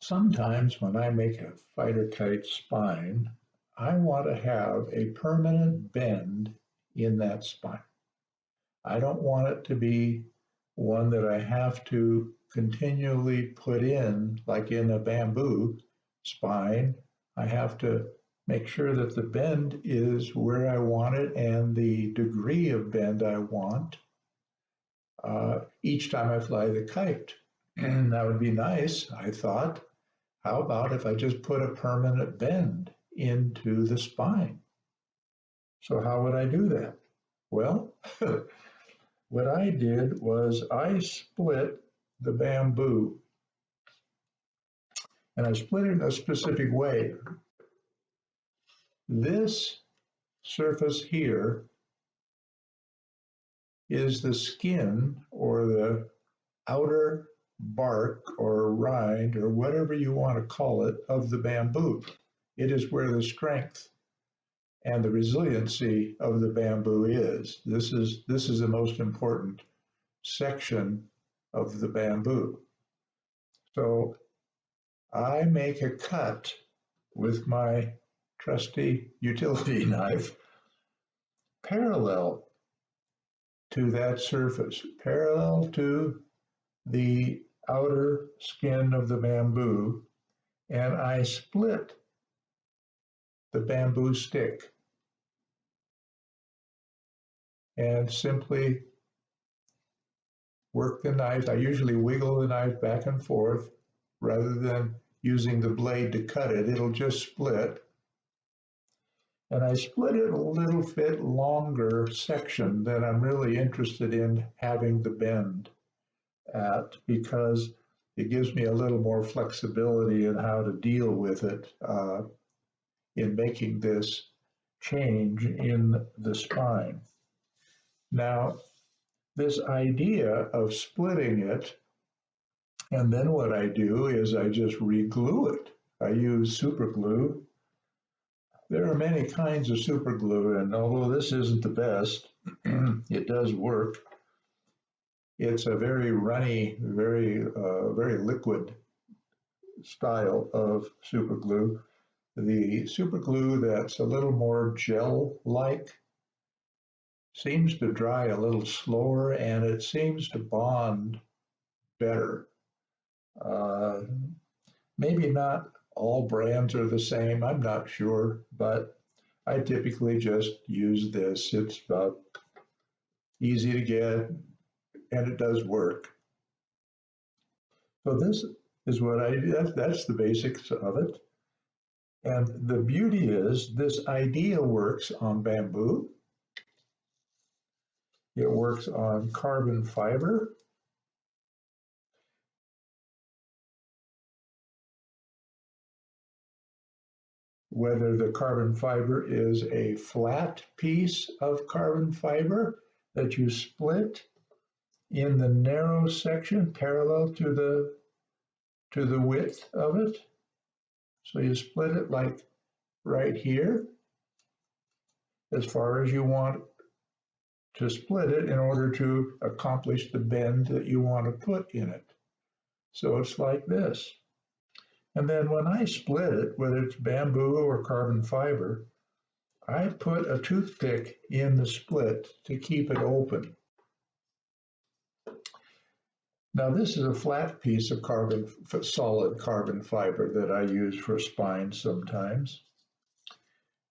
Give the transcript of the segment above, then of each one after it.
Sometimes when I make a fighter kite spine, I want to have a permanent bend in that spine. I don't want it to be one that I have to continually put in, like in a bamboo spine. I have to make sure that the bend is where I want it and the degree of bend I want each time I fly the kite. And that would be nice, I thought. How about if I just put a permanent bend into the spine? So, how would I do that? Well, what I did was I split the bamboo, and I split it in a specific way. This surface here is the skin or the outer bark or rind or whatever you want to call it of the bamboo. It is where the strength and the resiliency of the bamboo is. This is the most important section of the bamboo. So I make a cut with my trusty utility knife parallel to that surface, parallel to the outer skin of the bamboo, and I split the bamboo stick and simply work the knife. I usually wiggle the knife back and forth rather than using the blade to cut it. It'll just split. And I split it a little bit longer section than I'm really interested in having the bend at because it gives me a little more flexibility in how to deal with it in making this change in the spine. Now, this idea of splitting it, and then what I do is I just re-glue it. I use super glue. There are many kinds of super glue, and although this isn't the best, it does work. It's a very runny, very liquid style of super glue. The super glue that's a little more gel-like seems to dry a little slower and it seems to bond better. Uh, Maybe not all brands are the same, I'm not sure, but I typically just use this. It's easy to get and it does work. So this is what I do. That's the basics of it. And the beauty is this idea works on bamboo. It works on carbon fiber. Whether the carbon fiber is a flat piece of carbon fiber that you split in the narrow section parallel to the width of it. So you split it like right here, as far as you want to split it in order to accomplish the bend that you want to put in it. So it's like this. And then when I split it, whether it's bamboo or carbon fiber, I put a toothpick in the split to keep it open. Now this is a flat piece of solid carbon fiber that I use for spines sometimes.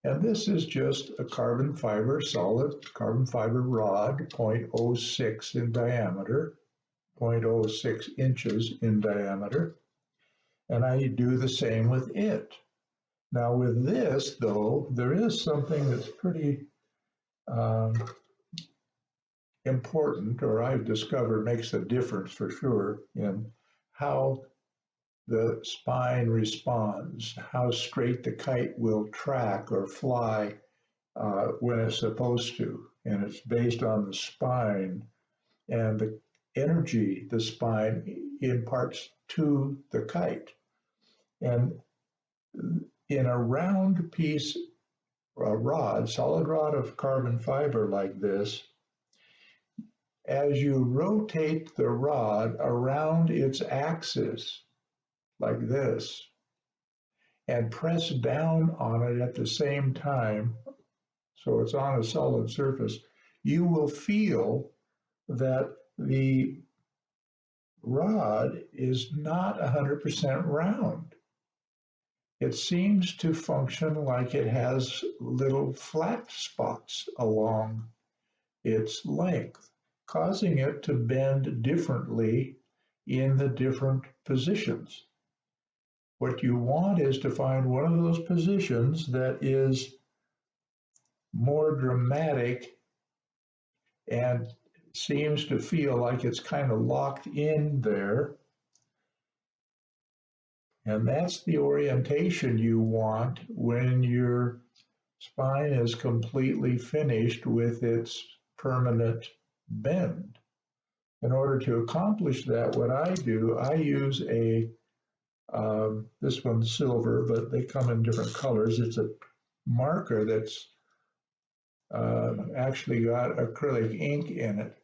And this is just a solid carbon fiber rod, 0.06 in diameter, 0.06 inches in diameter. And I do the same with it. Now with this, though, there is something that's pretty important, or I've discovered makes a difference for sure in how the spine responds, how straight the kite will track or fly when it's supposed to. And it's based on the spine and the energy the spine imparts to the kite. And in a round piece, a solid rod of carbon fiber like this, as you rotate the rod around its axis, like this and press down on it at the same time, so it's on a solid surface, you will feel that the rod is not 100% round. It seems to function like it has little flat spots along its length, causing it to bend differently in the different positions. What you want is to find one of those positions that is more dramatic and seems to feel like it's kind of locked in there. And that's the orientation you want when your spine is completely finished with its permanent bend. In order to accomplish that, what I do, I use this one's silver, but they come in different colors. It's a marker that's actually got acrylic ink in it.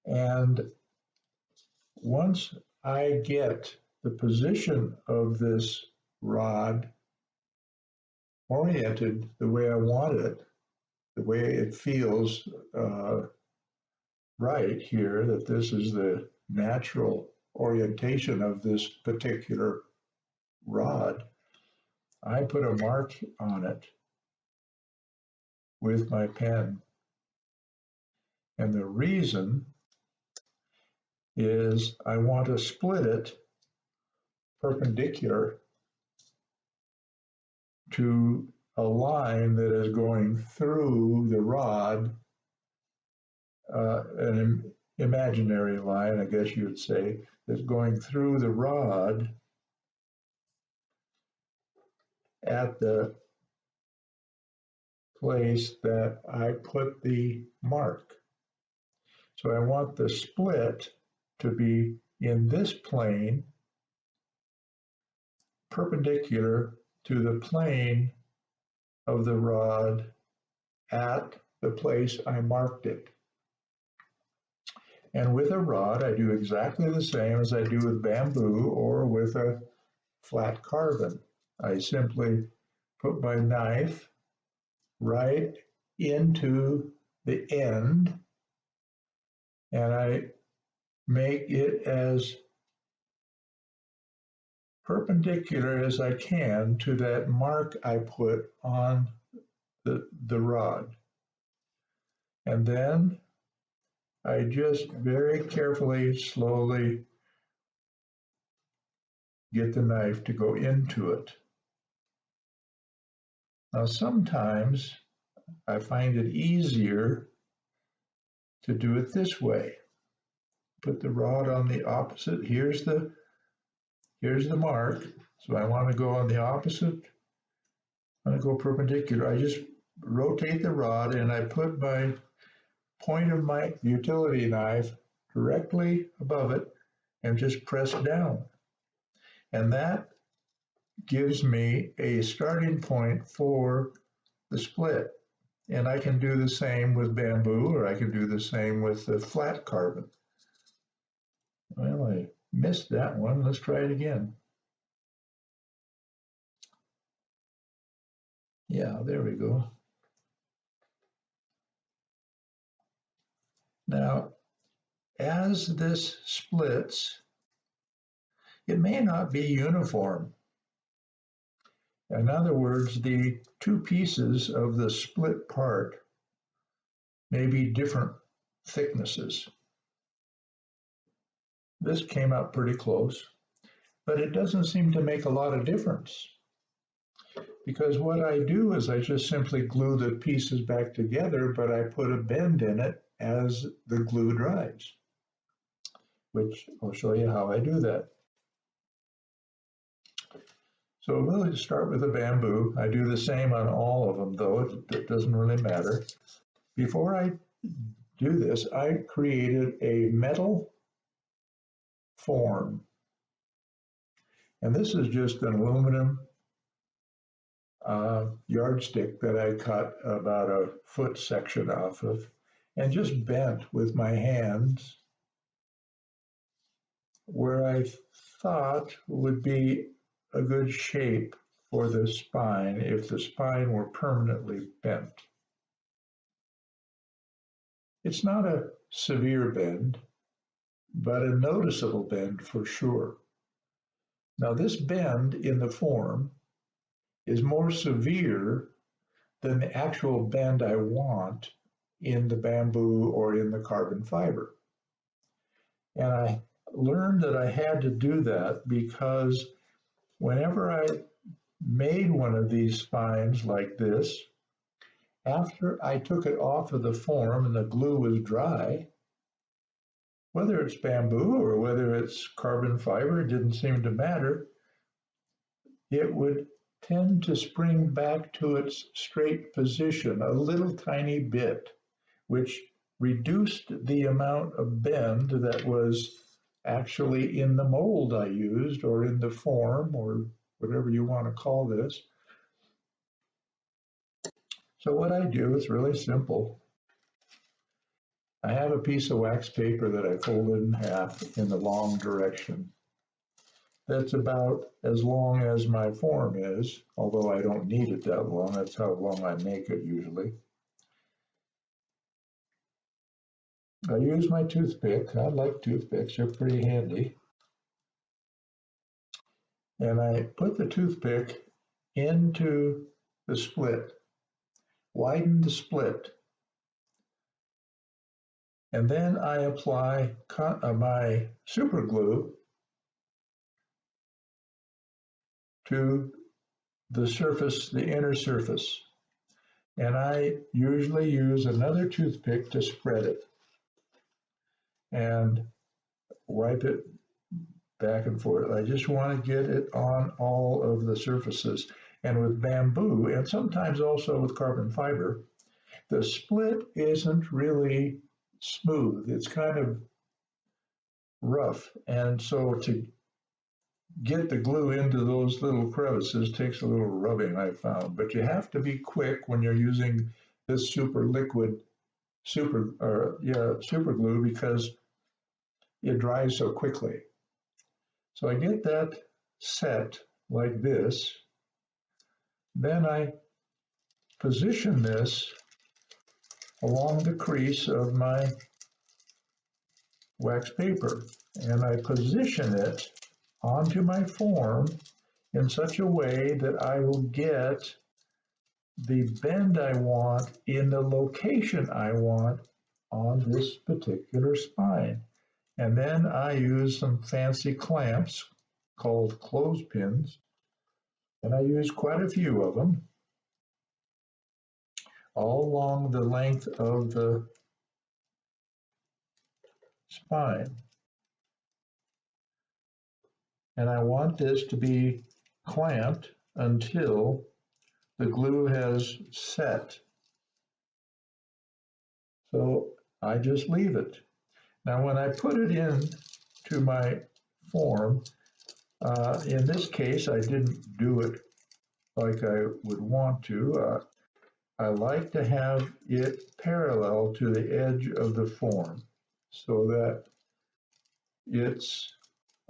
And once I get the position of this rod oriented the way I want it, the way it feels right here, that this is the natural orientation of this particular rod, I put a mark on it with my pen. And the reason is I want to split it perpendicular to a line that is going through the rod, an imaginary line, I guess you would say, that's going through the rod at the place that I put the mark. So I want the split to be in this plane, perpendicular to the plane of the rod at the place I marked it. And with a rod, I do exactly the same as I do with bamboo or with a flat carbon. I simply put my knife right into the end, and I make it as perpendicular as I can to that mark I put on the rod. And then I just very carefully, slowly get the knife to go into it. Now, sometimes I find it easier to do it this way. Put the rod on the opposite. Here's the mark. So I want to go on the opposite. I want to go perpendicular. I just rotate the rod and I put my point of my utility knife directly above it and just press down. And that gives me a starting point for the split. And I can do the same with bamboo, or I can do the same with the flat carbon. Well, I missed that one. Let's try it again. Yeah, there we go. Now, as this splits, it may not be uniform. In other words, the two pieces of the split part may be different thicknesses. This came out pretty close, but it doesn't seem to make a lot of difference, because what I do is I just simply glue the pieces back together, but I put a bend in it as the glue dries, which I'll show you how I do that. So we'll just start with the bamboo. I do the same on all of them, though. It doesn't really matter. Before I do this, I created a metal form. And this is just an aluminum yardstick that I cut about a foot section off of and just bent with my hands where I thought would be a good shape for the spine if the spine were permanently bent. It's not a severe bend, but a noticeable bend for sure. Now, this bend in the form is more severe than the actual bend I want in the bamboo or in the carbon fiber. And I learned that I had to do that because whenever I made one of these spines like this, after I took it off of the form and the glue was dry, whether it's bamboo or whether it's carbon fiber, it didn't seem to matter, it would tend to spring back to its straight position a little tiny bit, which reduced the amount of bend that was actually in the mold I used or in the form or whatever you want to call this. So what I do is really simple. I have a piece of wax paper that I folded in half in the long direction. That's about as long as my form is, although I don't need it that long. That's how long I make it usually. I use my toothpick. I like toothpicks, they're pretty handy. And I put the toothpick into the split, widen the split, and then I apply my super glue to the surface, the inner surface. And I usually use another toothpick to spread it and wipe it back and forth. I just want to get it on all of the surfaces. And with bamboo, and sometimes also with carbon fiber, the split isn't really smooth. It's kind of rough. And so to get the glue into those little crevices takes a little rubbing, I found. But you have to be quick when you're using this super glue because it dries so quickly. So I get that set like this. Then I position this along the crease of my wax paper, and I position it onto my form in such a way that I will get the bend I want in the location I want on this particular spine. And then I use some fancy clamps called clothespins, and I use quite a few of them all along the length of the spine. And I want this to be clamped until the glue has set. So I just leave it. Now when I put it in to my form, in this case I didn't do it like I would want to. I like to have it parallel to the edge of the form so that it's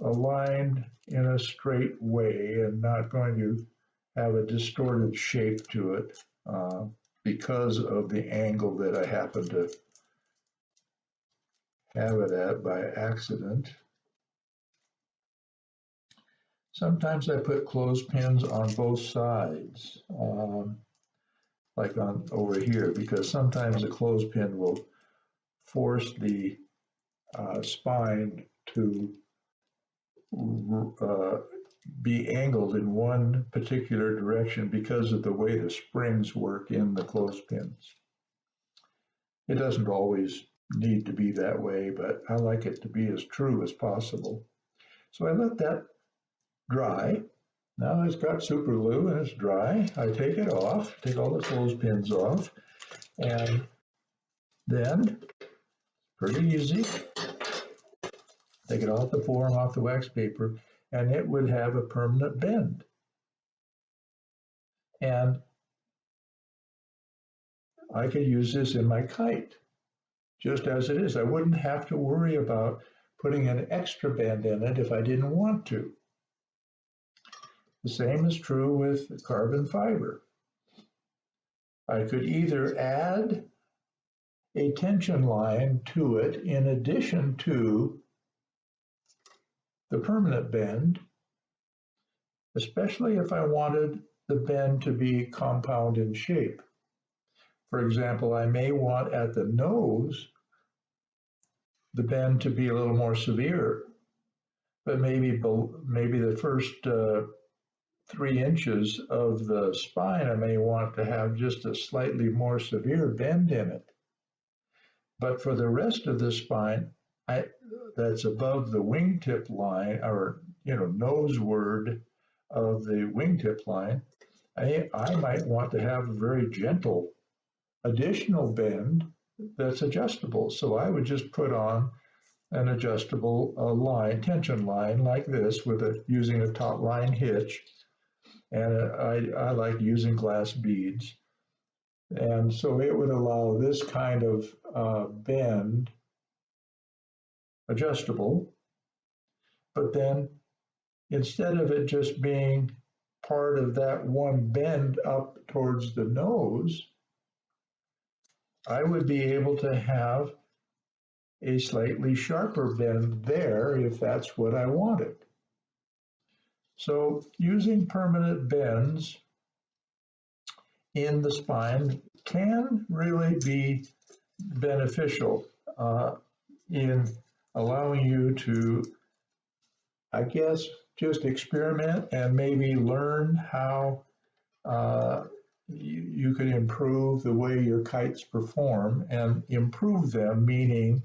aligned in a straight way and not going to have a distorted shape to it because of the angle that I happen to have it at by accident. Sometimes I put clothespins on both sides, like on over here, because sometimes the clothespin will force the spine to be angled in one particular direction because of the way the springs work in the clothespins. It doesn't always need to be that way, but I like it to be as true as possible. So I let that dry. Now it's got super glue and it's dry. I take it off, take all the clothespins off, and then, pretty easy, take it off the form, off the wax paper, and it would have a permanent bend. And I could use this in my kite, just as it is. I wouldn't have to worry about putting an extra bend in it if I didn't want to. The same is true with carbon fiber. I could either add a tension line to it in addition to the permanent bend, especially if I wanted the bend to be compound in shape. For example, I may want at the nose the bend to be a little more severe, but maybe the first 3 inches of the spine, I may want to have just a slightly more severe bend in it. But for the rest of the spine, that's above the wingtip line, or noseward of the wingtip line, I might want to have a very gentle additional bend that's adjustable. So I would just put on an adjustable tension line like this using a top line hitch. And I like using glass beads. And so it would allow this kind of bend adjustable. But then instead of it just being part of that one bend up towards the nose, I would be able to have a slightly sharper bend there if that's what I wanted. So using permanent bends in the spine can really be beneficial in allowing you to, I guess, just experiment and maybe learn how you can improve the way your kites perform, and improve them, meaning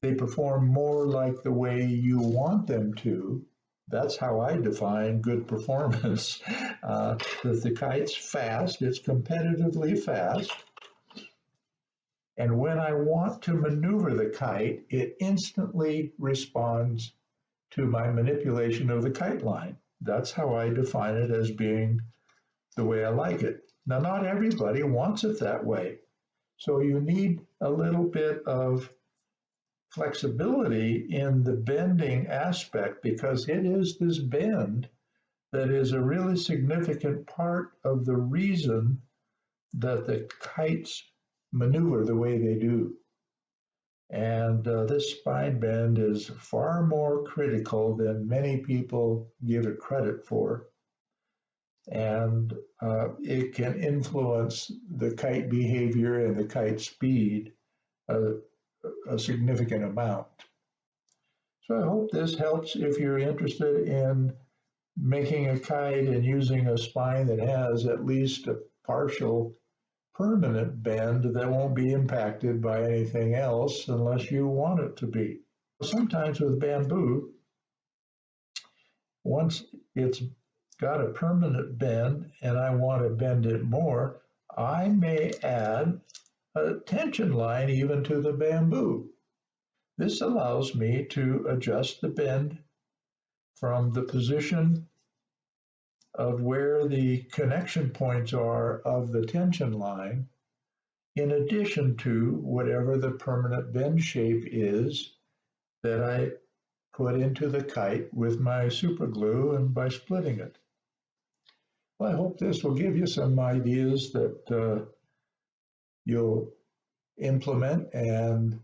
they perform more like the way you want them to. That's how I define good performance. That the kite's fast, it's competitively fast. And when I want to maneuver the kite, it instantly responds to my manipulation of the kite line. That's how I define it as being the way I like it. Now, not everybody wants it that way. So you need a little bit of flexibility in the bending aspect, because it is this bend that is a really significant part of the reason that the kites maneuver the way they do. And this spine bend is far more critical than many people give it credit for. And it can influence the kite behavior and the kite speed a significant amount. So I hope this helps if you're interested in making a kite and using a spine that has at least a partial permanent bend that won't be impacted by anything else unless you want it to be. Sometimes with bamboo, once it's got a permanent bend and I want to bend it more, I may add a tension line even to the bamboo. This allows me to adjust the bend from the position of where the connection points are of the tension line, in addition to whatever the permanent bend shape is that I put into the kite with my super glue and by splitting it. Well, I hope this will give you some ideas that you'll implement, and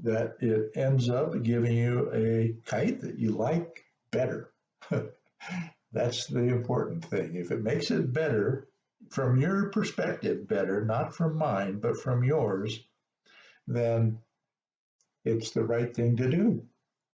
that it ends up giving you a kite that you like better. That's the important thing. If it makes it better, from your perspective better, not from mine, but from yours, then it's the right thing to do.